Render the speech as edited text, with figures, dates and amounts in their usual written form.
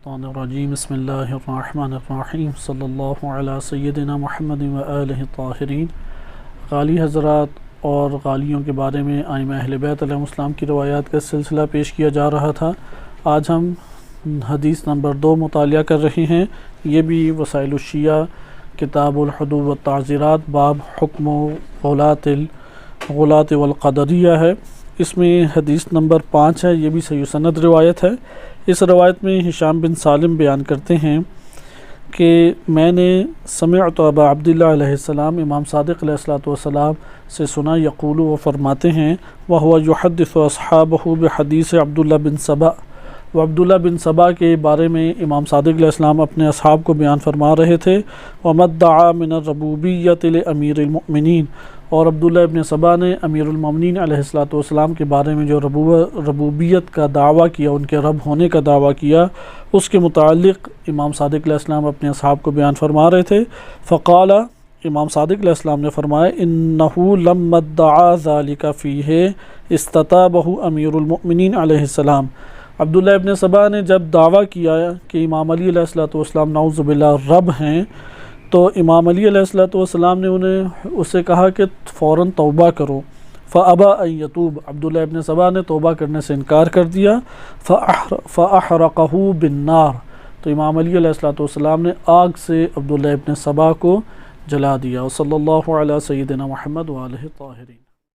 الشیطان الرجیم بسم اللہ الرحمن الرحیم صلی اللہ علی سیدنا محمد و آلہ الطاہرین۔ غالی حضرات اور غالیوں کے بارے میں ائمہ اہل بیت علیہم السلام کی روایات کا سلسلہ پیش کیا جا رہا تھا۔ آج ہم حدیث نمبر 2 مطالعہ کر رہے ہیں۔ یہ بھی وسائل الشیعہ کتاب الحدود والتعزیرات باب حکم غلاة والقدریہ ہے۔ اس میں حدیث نمبر 5 ہے، یہ بھی صحیح سند روایت ہے۔ اس روایت میں ہشام بن سالم بیان کرتے ہیں کہ میں نے سمعت ابا عبداللہ علیہ السلام امام صادق علیہ السلام سے سنا، یقول وہ فرماتے ہیں، وَهُوَ يُحَدِّثُ أَصْحَابَهُ بِحَدِيثِ عبداللہ بن سبا، وہ عبداللہ بن سبا کے بارے میں امام صادق علیہ السلام اپنے اصحاب کو بیان فرما رہے تھے۔ وَمَا ادَّعَى مِنَ الرُّبُوبِيَّةِ لِأَمِيرِ الْمُؤْمِنِينَ، اور عبداللہ ابن سبا نے امیر المومنین علیہ السلام کے بارے میں جو ربوبیت کا دعویٰ کیا، ان کے رب ہونے کا دعویٰ کیا، اس کے متعلق امام صادق علیہ السلام اپنے اصحاب کو بیان فرما رہے تھے۔ فقال، امام صادق علیہ السلام نے فرمایا، انہو لما ادعا ذالک فیہ استتابہ امیر المؤمنین علیہ السلام، عبداللہ ابن سبا نے جب دعویٰ کیا کہ امام علی علیہ السلام نعوذ باللہ رب ہیں، تو امام علی علیہ السلام نے اسے کہا کہ فوراً توبہ کرو۔ فابا ان یتوب، عبداللہ ابن سبا نے توبہ کرنے سے انکار کر دیا۔ فاحرقہ بالنار، تو امام علی علیہ السلام نے آگ سے عبداللہ ابن سبا کو جلا دیا۔ صلی اللہ علی سیدنا محمد و آلہ الطاہرین۔